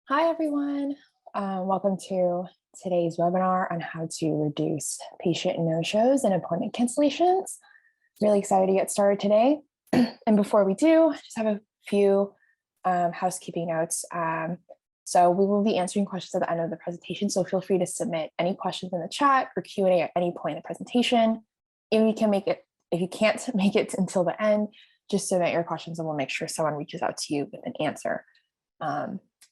Hi, everyone. Welcome to today's webinar on how to reduce patient no-shows and appointment cancellations. Really excited to get started today. And before we do, just have a few housekeeping notes. So we will be answering questions at the end of the presentation, so feel free to submit any questions in the chat or Q&A at any point in the presentation. If you can't make it until the end, just submit your questions and we'll make sure someone reaches out to you with an answer.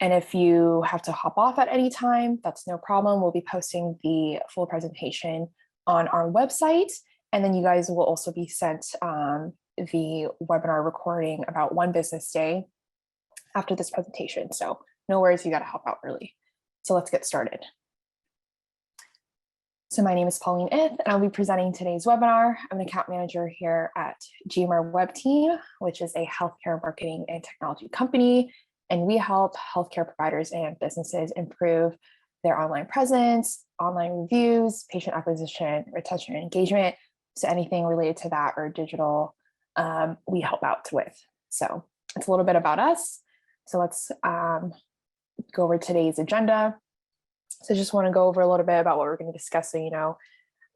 And if you have to hop off at any time, that's no problem. We'll be posting the full presentation on our website. And then you guys will also be sent the webinar recording about 1 business day after this presentation. So no worries, you got to hop out early. So let's get started. So my name is Pauline Ith, and I'll be presenting today's webinar. I'm an account manager here at GMR Web Team, which is a healthcare marketing and technology company. And we help healthcare providers and businesses improve their online presence, online reviews, patient acquisition, retention, and engagement. So anything related to that or digital, we help out with. So it's a little bit about us. So let's go over today's agenda. So just want to go over a little bit about what we're going to discuss so you know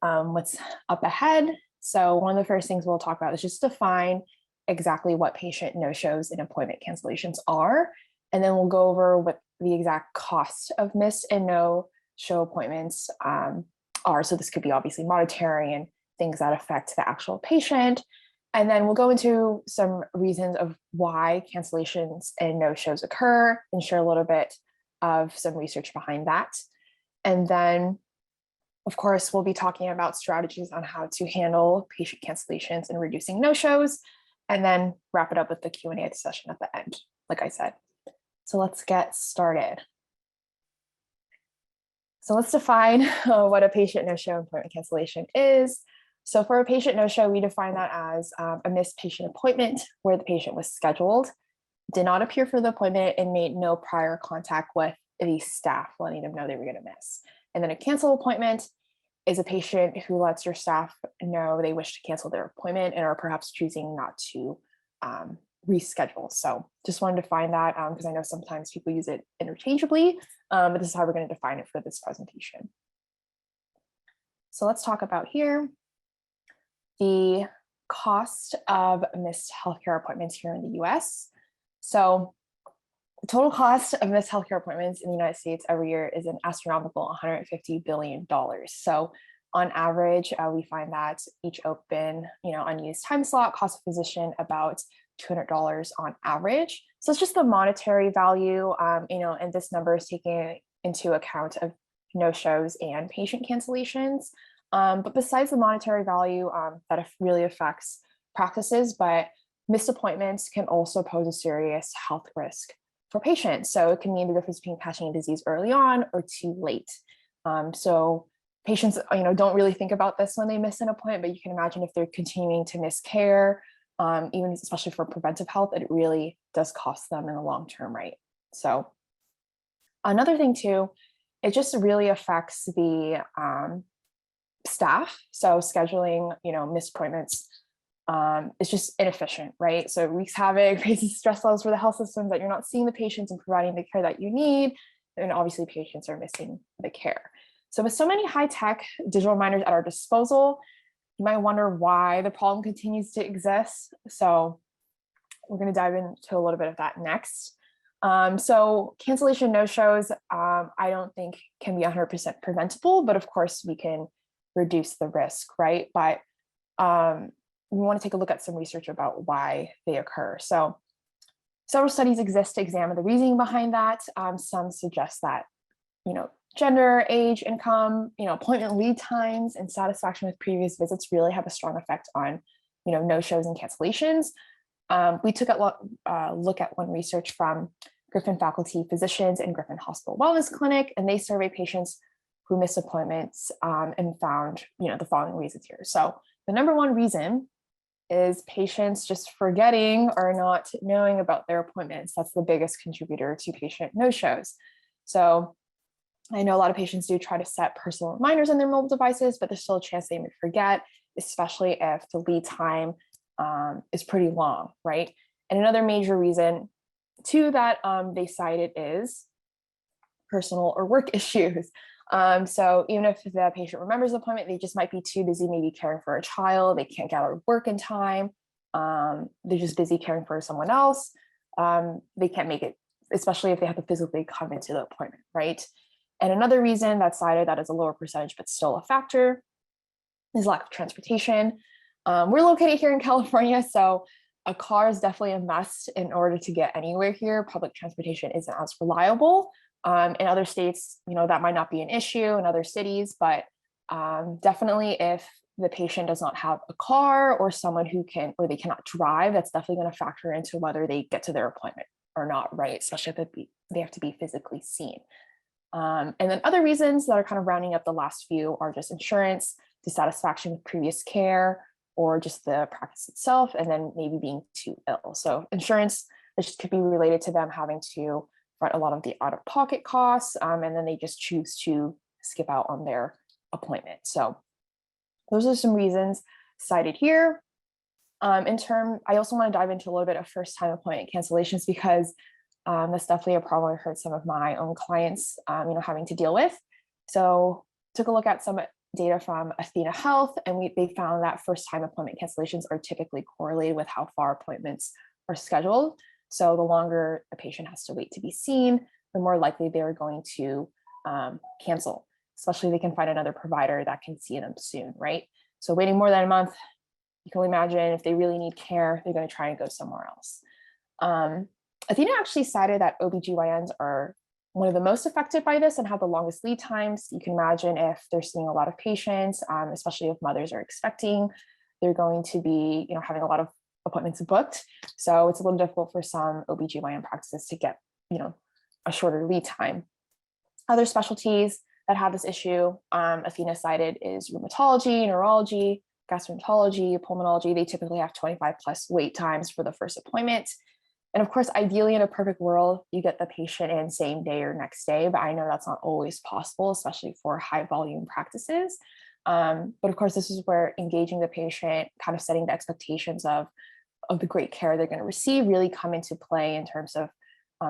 what's up ahead. So one of the first things we'll talk about is just define exactly what patient no-shows and appointment cancellations are. And then we'll go over what the exact cost of missed and no-show appointments are. So this could be obviously monetary and things that affect the actual patient. And then we'll go into some reasons of why cancellations and no-shows occur and share a little bit of some research behind that. And then, of course, we'll be talking about strategies on how to handle patient cancellations and reducing no-shows, and then wrap it up with the Q&A session at the end, like I said. So let's get started. So let's define what a patient no-show appointment cancellation is. So for a patient no-show, we define that as a missed patient appointment where the patient was scheduled, did not appear for the appointment, and made no prior contact with the staff, letting them know they were going to miss. And then a cancel appointment is a patient who lets your staff know they wish to cancel their appointment and are perhaps choosing not to reschedule. So just wanted to define that because I know sometimes people use it interchangeably, but this is how we're going to define it for this presentation. So let's talk about here the cost of missed healthcare appointments here in the US. So the total cost of missed healthcare appointments in the United States every year is an astronomical $150 billion. So on average, we find that each open, unused time slot costs a physician about $200 on average. So it's just the monetary value, and this number is taking into account of no-shows and patient cancellations. But besides the monetary value, that really affects practices, but missed appointments can also pose a serious health risk for patients. So it can mean the difference between catching a disease early on or too late. So patients, don't really think about this when they miss an appointment, but you can imagine if they're continuing to miss care, even especially for preventive health, it really does cost them in the long term, right? So another thing too, it just really affects the staff. So scheduling, missed appointments is just inefficient, right? So it wreaks havoc, raises stress levels for the health systems that you're not seeing the patients and providing the care that you need. And obviously patients are missing the care. So with so many high-tech digital reminders at our disposal, you might wonder why the problem continues to exist. So we're going to dive into a little bit of that next. So cancellation no-shows, I don't think can be 100% preventable, but of course we can reduce the risk, right? But we want to take a look at some research about why they occur. So several studies exist to examine the reasoning behind that. Some suggest that, gender, age, income, appointment lead times, and satisfaction with previous visits really have a strong effect on, no-shows and cancellations. We took a look at one research from Griffin Faculty Physicians and Griffin Hospital Wellness Clinic, and they surveyed patients who missed appointments and found, the following reasons here. So the number one reason is patients just forgetting or not knowing about their appointments. That's the biggest contributor to patient no-shows. So I know a lot of patients do try to set personal reminders on their mobile devices, but there's still a chance they may forget, especially if the lead time is pretty long, right? And another major reason too that they cited is personal or work issues. So even if the patient remembers the appointment, they just might be too busy maybe caring for a child, they can't get out of work in time, they're just busy caring for someone else, they can't make it, especially if they have to physically come into the appointment, right? And another reason that's cited that is a lower percentage, but still a factor, is lack of transportation. We're located here in California, so a car is definitely a must in order to get anywhere here. Public transportation isn't as reliable. In other states, that might not be an issue in other cities, but definitely if the patient does not have a car or someone who can, or they cannot drive, that's definitely going to factor into whether they get to their appointment or not, right? Especially if they have to be physically seen. And then other reasons that are kind of rounding up the last few are just insurance, dissatisfaction with previous care, or just the practice itself, and then maybe being too ill. So insurance, this could be related to them having to front a lot of the out-of-pocket costs, and then they just choose to skip out on their appointment. So those are some reasons cited here. I also want to dive into a little bit of first-time appointment cancellations, because that's definitely a problem I've heard some of my own clients, having to deal with. So took a look at some data from Athena Health, and they found that first-time appointment cancellations are typically correlated with how far appointments are scheduled. So the longer a patient has to wait to be seen, the more likely they're going to cancel, especially if they can find another provider that can see them soon, right? So waiting more than a month, you can imagine if they really need care, they're going to try and go somewhere else. Athena actually cited that OBGYNs are one of the most affected by this and have the longest lead times. You can imagine if they're seeing a lot of patients, especially if mothers are expecting, they're going to be, having a lot of appointments booked. So it's a little difficult for some OBGYN practices to get, a shorter lead time. Other specialties that have this issue, Athena cited, is rheumatology, neurology, gastroenterology, pulmonology. They typically have 25 plus wait times for the first appointment. And of course, ideally in a perfect world, you get the patient in same day or next day, but I know that's not always possible, especially for high volume practices. But of course, this is where engaging the patient, kind of setting the expectations of the great care they're going to receive really come into play in terms of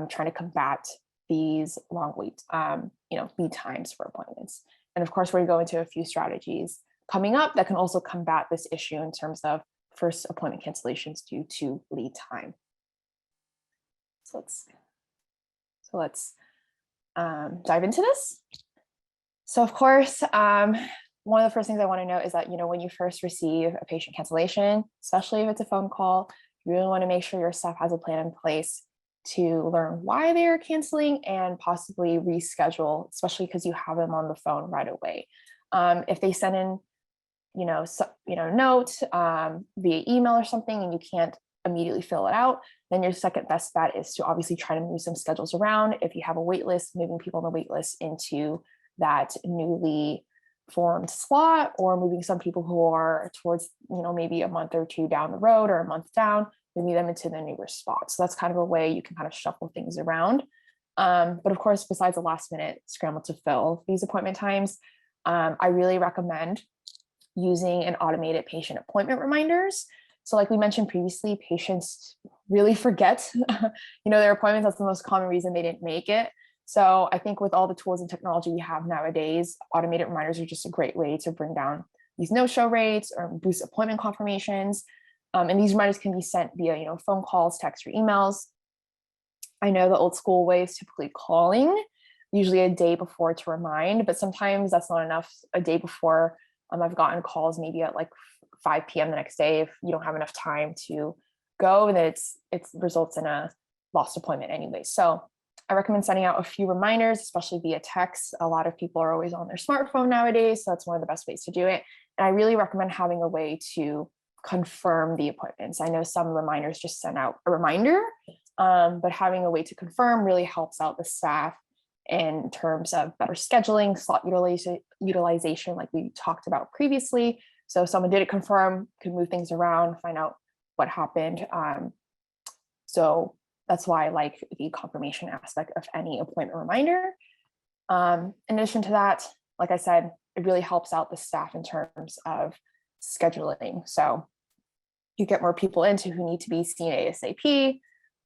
trying to combat these long lead times for appointments. And of course, we're going to go into a few strategies coming up that can also combat this issue in terms of first appointment cancellations due to lead time. So let's dive into this. So of course, one of the first things I want to note is that, when you first receive a patient cancellation, especially if it's a phone call, you really want to make sure your staff has a plan in place to learn why they are canceling and possibly reschedule, especially because you have them on the phone right away. If they send in, note via email or something, and you can't immediately fill it out, then your second best bet is to obviously try to move some schedules around. If you have a wait list, moving people on the wait list into that newly formed slot, or moving some people who are towards, maybe a month or two down the road or a month down, moving them into the newer spot. So that's kind of a way you can kind of shuffle things around. But of course, besides the last minute scramble to fill these appointment times, I really recommend using an automated patient appointment reminders. So like we mentioned previously, patients really forget, their appointments. That's the most common reason they didn't make it. So I think with all the tools and technology we have nowadays, automated reminders are just a great way to bring down these no-show rates or boost appointment confirmations. And these reminders can be sent via, phone calls, text, or emails. I know the old school way is typically calling, usually a day before to remind, but sometimes that's not enough. A day before, I've gotten calls maybe at like 5 p.m. the next day. If you don't have enough time to go, then it results in a lost appointment anyway. So I recommend sending out a few reminders, especially via text. A lot of people are always on their smartphone nowadays, so that's one of the best ways to do it. And I really recommend having a way to confirm the appointments. I know some reminders just send out a reminder, but having a way to confirm really helps out the staff in terms of better scheduling, slot utilization, like we talked about previously. So if someone didn't confirm, could move things around, find out what happened. So that's why I like the confirmation aspect of any appointment reminder. In addition to that, like I said, it really helps out the staff in terms of scheduling. So you get more people into who need to be seen ASAP.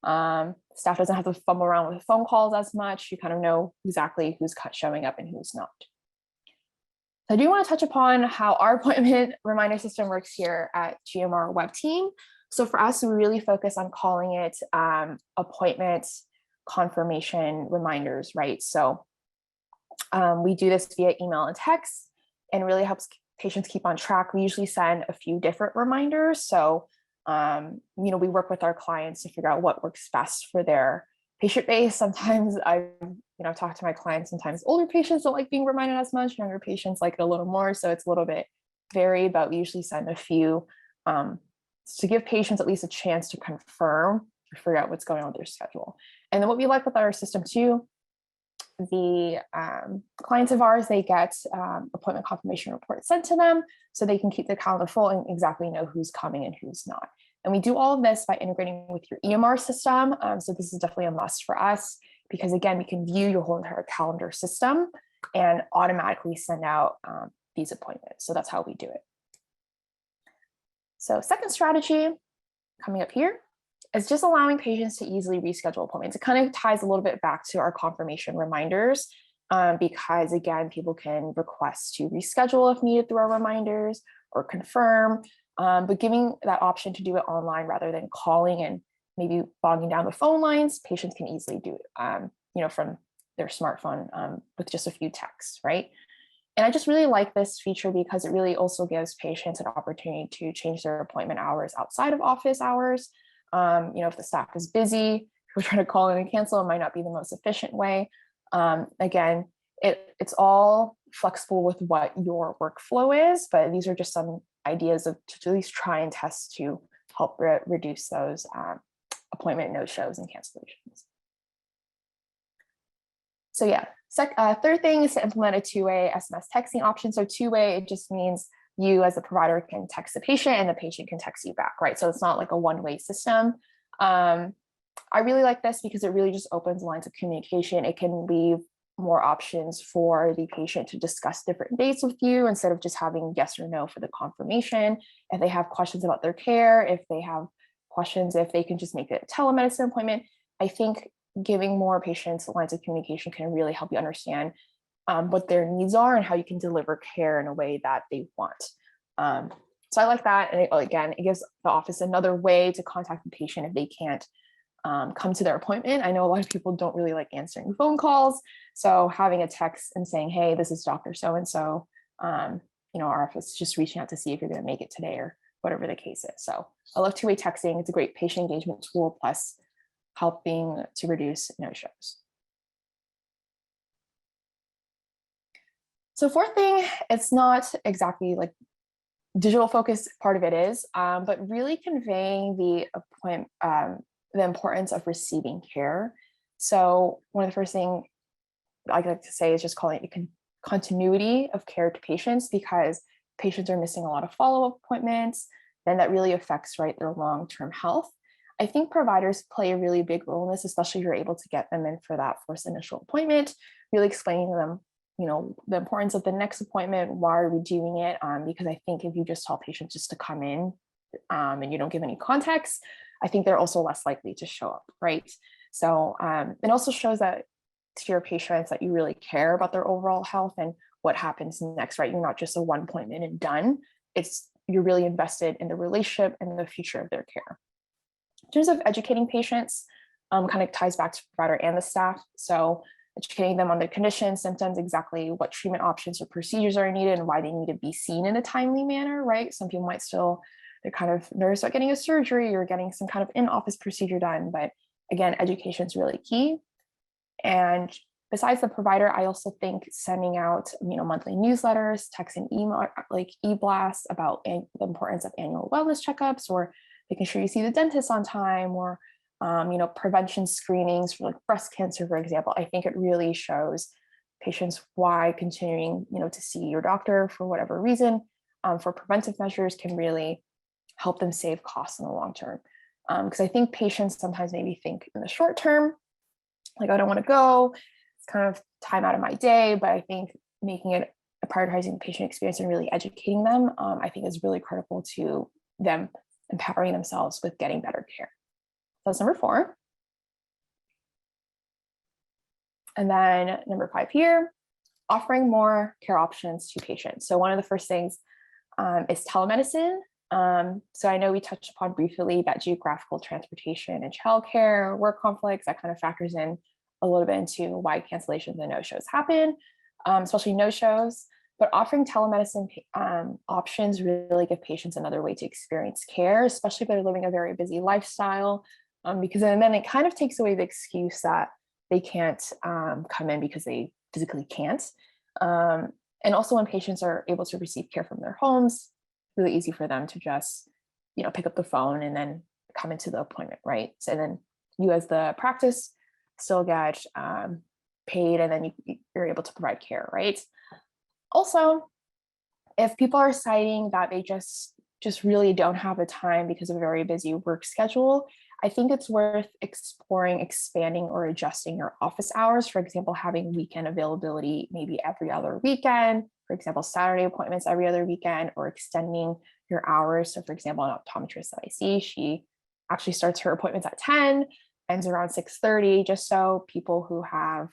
Staff doesn't have to fumble around with phone calls as much. You kind of know exactly who's showing up and who's not. So I do want to touch upon how our appointment reminder system works here at GMR Web Team. So for us, we really focus on calling it appointment confirmation reminders, right? So we do this via email and text, and really helps patients keep on track. We usually send a few different reminders. So, we work with our clients to figure out what works best for their patient base. Sometimes I've talked to my clients, sometimes older patients don't like being reminded as much, younger patients like it a little more. So it's a little bit varied, but we usually send a few to give patients at least a chance to confirm or figure out what's going on with their schedule. And then what we like with our system too, the clients of ours, they get appointment confirmation reports sent to them so they can keep their calendar full and exactly know who's coming and who's not. And we do all of this by integrating with your EMR system. So this is definitely a must for us because, again, we can view your whole entire calendar system and automatically send out these appointments. So that's how we do it. So second strategy coming up here is just allowing patients to easily reschedule appointments. It kind of ties a little bit back to our confirmation reminders because, again, people can request to reschedule if needed through our reminders or confirm, but giving that option to do it online rather than calling and maybe bogging down the phone lines, patients can easily do it, from their smartphone with just a few texts, right? And I just really like this feature because it really also gives patients an opportunity to change their appointment hours outside of office hours. If the staff is busy, if we're trying to call in and cancel, it might not be the most efficient way. Again, it's all flexible with what your workflow is, but these are just some ideas to at least try and test to help reduce those appointment no-shows and cancellations. So yeah, third thing is to implement a two-way SMS texting option. So two-way, it just means you as a provider can text the patient and the patient can text you back, right? So it's not like a one-way system. I really like this because it really just opens lines of communication. It can leave more options for the patient to discuss different dates with you instead of just having yes or no for the confirmation. If they have questions about their care, if they have questions, if they can just make it a telemedicine appointment, I think giving more patients lines of communication can really help you understand what their needs are and how you can deliver care in a way that they want. So I like that. And it gives the office another way to contact the patient if they can't come to their appointment. I know a lot of people don't really like answering phone calls. So having a text and saying, hey, this is Dr. So-and-so, our office is just reaching out to see if you're going to make it today or whatever the case is. So I love two-way texting. It's a great patient engagement tool, plus helping to reduce no-shows. So fourth thing, it's not exactly like digital focus, part of it is, but really conveying the importance of receiving care. So one of the first things I like to say is just calling it continuity of care to patients, because patients are missing a lot of follow-up appointments, then that really affects, right, their long-term health. I think providers play a really big role in this, especially if you're able to get them in for that first initial appointment, really explaining to them, the importance of the next appointment, why are we doing it? Because I think if you just tell patients just to come in and you don't give any context, I think they're also less likely to show up, right? So it also shows that to your patients that you really care about their overall health and what happens next, right? You're not just a one appointment and done. You're really invested in the relationship and the future of their care. In terms of educating patients, kind of ties back to the provider and the staff. So educating them on their conditions, symptoms, exactly what treatment options or procedures are needed and why they need to be seen in a timely manner, right? Some people might they're kind of nervous about getting a surgery or getting some kind of in-office procedure done. But again, education is really key. And besides the provider, I also think sending out, monthly newsletters, text and email, like e-blasts about the importance of annual wellness checkups, or making sure you see the dentist on time, or prevention screenings for like breast cancer, for example. I think it really shows patients why continuing, to see your doctor for whatever reason for preventive measures can really help them save costs in the long term. Because I think patients sometimes maybe think in the short term, like, I don't want to go, it's kind of time out of my day, but I think making it prioritizing the patient experience and really educating them, I think is really critical to them empowering themselves with getting better care. That's number 4. And then number 5 here, offering more care options to patients. So one of the first things is telemedicine. So I know we touched upon briefly that geographical transportation and childcare, work conflicts, that kind of factors in a little bit into why cancellations and no-shows happen, especially no-shows. But offering telemedicine options really give patients another way to experience care, especially if they're living a very busy lifestyle, because then it kind of takes away the excuse that they can't come in because they physically can't. And also when patients are able to receive care from their homes, really easy for them to just, pick up the phone and then come into the appointment, right? So then you as the practice still get paid, and then you're able to provide care, right? Also, if people are citing that they just really don't have the time because of a very busy work schedule, I think it's worth exploring expanding or adjusting your office hours. For example, having weekend availability maybe every other weekend, for example, Saturday appointments every other weekend, or extending your hours. So for example, an optometrist that I see, she actually starts her appointments at 10, ends around 6:30, just so people who have,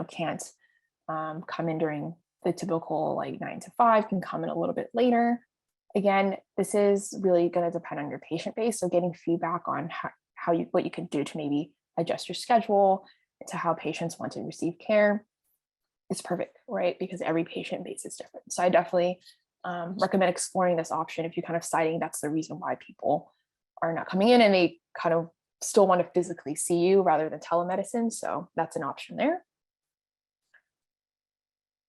can't come in during the typical like 9 to 5 can come in a little bit later. Again, this is really going to depend on your patient base. So getting feedback on what you can do to maybe adjust your schedule to how patients want to receive care is perfect, right? Because every patient base is different. So I definitely recommend exploring this option if you're kind of citing that's the reason why people are not coming in and they kind of still want to physically see you rather than telemedicine. So that's an option there.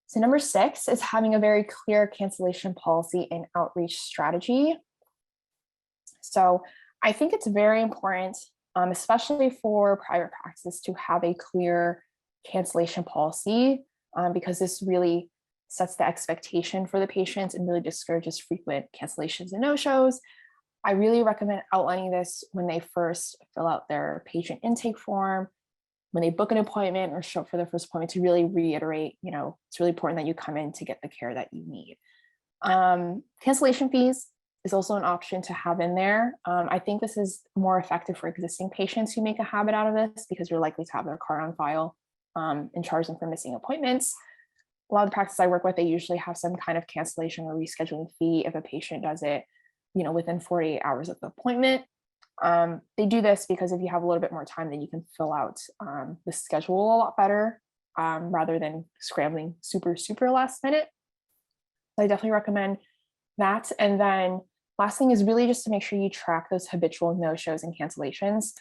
So number 6 is having a very clear cancellation policy and outreach strategy. So I think it's very important, especially for private practice, to have a clear cancellation policy, because this really sets the expectation for the patients and really discourages frequent cancellations and no-shows. I really recommend outlining this when they first fill out their patient intake form, when they book an appointment or show up for their first appointment, to really reiterate, it's really important that you come in to get the care that you need. Cancellation fees is also an option to have in there. I think this is more effective for existing patients who make a habit out of this, because you're likely to have their card on file and charge them for missing appointments. A lot of the practices I work with, they usually have some kind of cancellation or rescheduling fee if a patient does it, within 48 hours of the appointment. They do this because if you have a little bit more time, then you can fill out the schedule a lot better, rather than scrambling super last minute. So I definitely recommend that. And then last thing is really just to make sure you track those habitual no-shows and cancellations.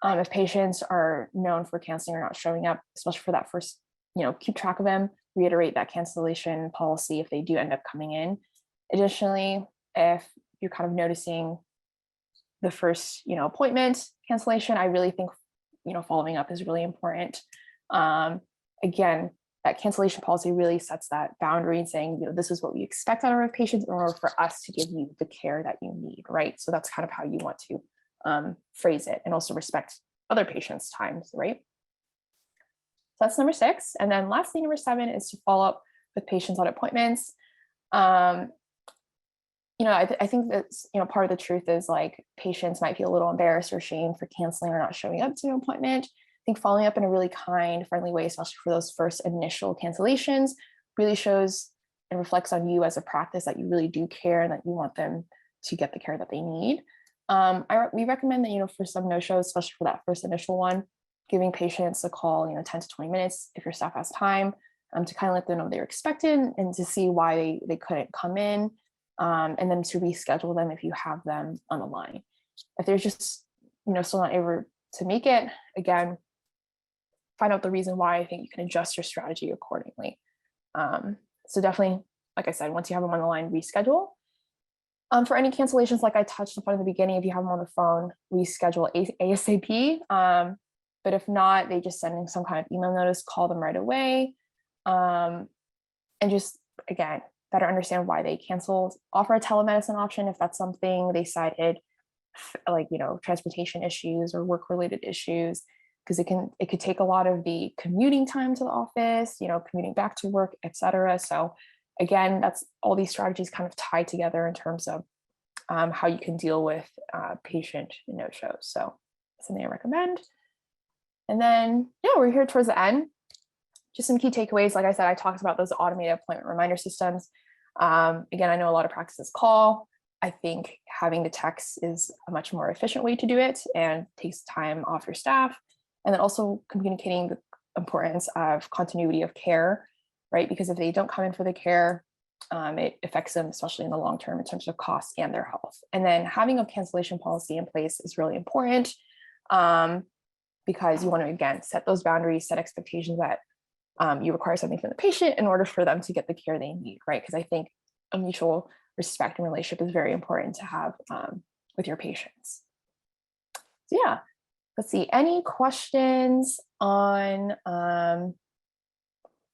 If patients are known for canceling or not showing up, especially for that first, keep track of them, reiterate that cancellation policy if they do end up coming in. Additionally, if you're kind of noticing the first, appointment cancellation, I really think, following up is really important. Again, that cancellation policy really sets that boundary and saying, this is what we expect out of our patients in order for us to give you the care that you need, right? So that's kind of how you want to phrase it, and also respect other patients' times, right? So that's number 6. And then lastly, number 7 is to follow up with patients on appointments. I think that's, part of the truth is like patients might feel a little embarrassed or ashamed for canceling or not showing up to an appointment. I think following up in a really kind, friendly way, especially for those first initial cancellations, really shows and reflects on you as a practice that you really do care and that you want them to get the care that they need. We recommend that, for some no-shows, especially for that first initial one, giving patients a call, 10 to 20 minutes if your staff has time, to kind of let them know they're expected and to see why they couldn't come in. And then to reschedule them if you have them on the line. If they're just, still not able to make it, again, find out the reason why. I think you can adjust your strategy accordingly. So definitely, like I said, once you have them on the line, reschedule. For any cancellations, like I touched upon in the beginning, if you have them on the phone, reschedule ASAP. But if not, they just send some kind of email notice, call them right away. And just, again, better understand why they canceled. Offer a telemedicine option if that's something they cited, like, transportation issues or work-related issues, because it could take a lot of the commuting time to the office, commuting back to work, etc. So again, that's all these strategies kind of tie together in terms of how you can deal with patient no-shows. So something I recommend. And then, we're here towards the end. just some key takeaways. Like I said, I talked about those automated appointment reminder systems. Again, I know a lot of practices call. I think having the text is a much more efficient way to do it and takes time off your staff. And then also communicating the importance of continuity of care, right? Because if they don't come in for the care, it affects them, especially in the long term, in terms of costs and their health. And then having a cancellation policy in place is really important, because you want to, again, set those boundaries, set expectations that you require something from the patient in order for them to get the care they need, right? Because I think a mutual respect and relationship is very important to have with your patients. So yeah, let's see, any questions on,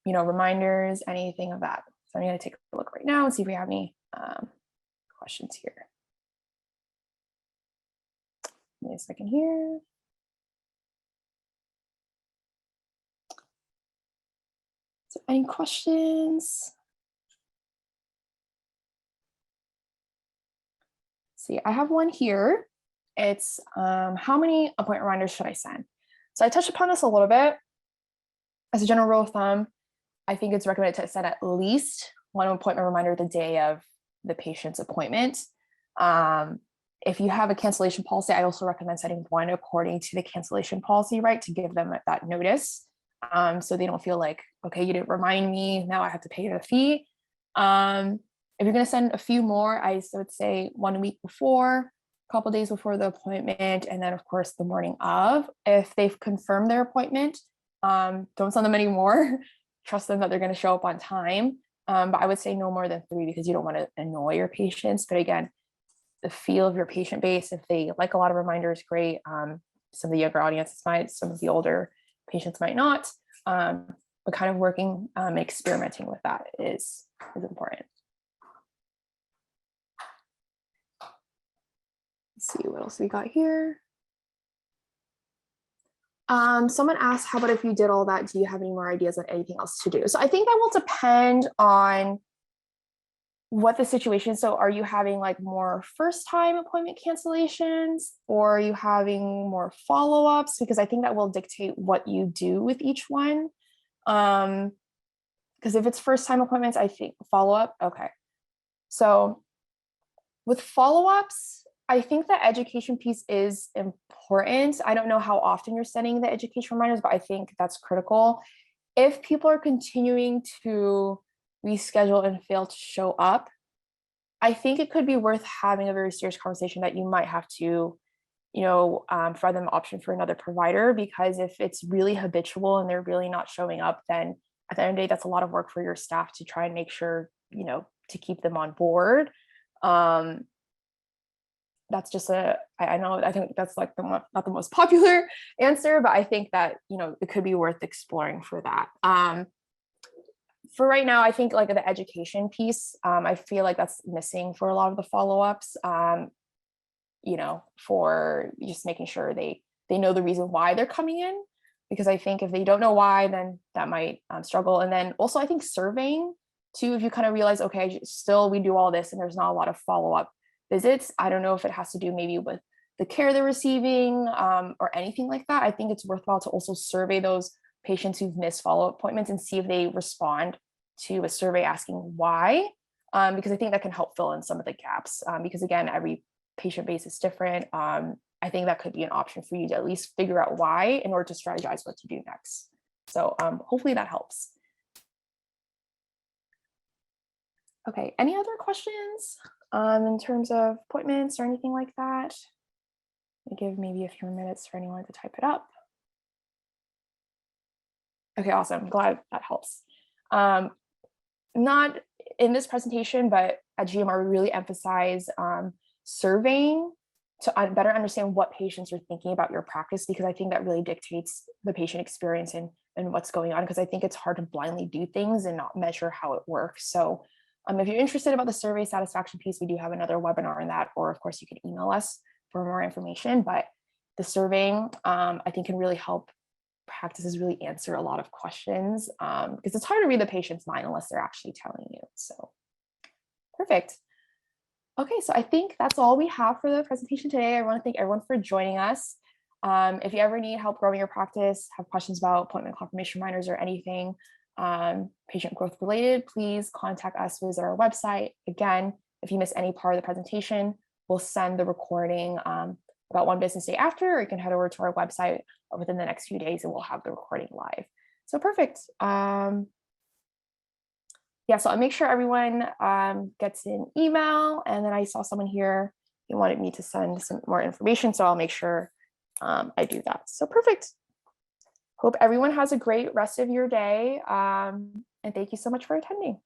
reminders, anything of that? So I'm going to take a look right now and see if we have any questions here. Give me a second here. So any questions? See, I have one here. It's how many appointment reminders should I send? So I touched upon this a little bit. As a general rule of thumb, I think it's recommended to set at least one appointment reminder the day of the patient's appointment. If you have a cancellation policy, I also recommend setting one according to the cancellation policy, right? To give them that notice. So they don't feel like, okay, you didn't remind me, now I have to pay the fee. If you're going to send a few more, I would say 1 week before, a couple days before the appointment, and then of course the morning of. If they've confirmed their appointment, don't send them any more. Trust them that they're going to show up on time. But I would say no more than 3 because you don't want to annoy your patients. But again, the feel of your patient base, if they like a lot of reminders, great. Some of the younger audiences might, some of the older patients might not. But kind of working, experimenting with that is important. Let's see what else we got here. Someone asked, how about if you did all that, do you have any more ideas on anything else to do? So I think that will depend on what the situation is. So are you having like more first time appointment cancellations, or are you having more follow-ups? Because I think that will dictate what you do with each one. Because if it's first time appointments, I think follow-up, okay. So with follow-ups, I think the education piece is important. I don't know how often you're sending the education reminders, but I think that's critical. If people are continuing to reschedule and fail to show up, I think it could be worth having a very serious conversation that you might have to, provide them an option for another provider, because if it's really habitual and they're really not showing up, then at the end of the day, that's a lot of work for your staff to try and make sure, to keep them on board. That's just I think that's like not the most popular answer, but I think that, it could be worth exploring for that. For right now, I think like the education piece, I feel like that's missing for a lot of the follow-ups, for just making sure they know the reason why they're coming in, because I think if they don't know why, then that might struggle. And then also I think surveying too, if you kind of realize, okay, still we do all this and there's not a lot of follow-up visits. I don't know if it has to do maybe with the care they're receiving, or anything like that. I think it's worthwhile to also survey those patients who've missed follow-up appointments and see if they respond to a survey asking why, because I think that can help fill in some of the gaps, because again, every patient base is different. I think that could be an option for you to at least figure out why in order to strategize what to do next. So hopefully that helps. Okay, any other questions in terms of appointments or anything like that? I'll give maybe a few minutes for anyone to type it up. Okay, awesome. I'm glad that helps. Not in this presentation, but at GMR, we really emphasize surveying to better understand what patients are thinking about your practice, because I think that really dictates the patient experience and what's going on, because I think it's hard to blindly do things and not measure how it works. So if you're interested about the survey satisfaction piece, we do have another webinar on that, or of course you can email us for more information. But the surveying, I think, can really help practices really answer a lot of questions, because it's hard to read the patient's mind unless they're actually telling you. So perfect. Okay, so I think that's all we have for the presentation today. I want to thank everyone for joining us. If you ever need help growing your practice, have questions about appointment confirmation reminders or anything patient growth related, please contact us, visit our website. Again, if you miss any part of the presentation, we'll send the recording about 1 business day after, or you can head over to our website within the next few days and we'll have the recording live. So perfect. Yeah, so I'll make sure everyone gets an email, and then I saw someone here, he wanted me to send some more information, so I'll make sure I do that. So perfect. Hope everyone has a great rest of your day. And thank you so much for attending.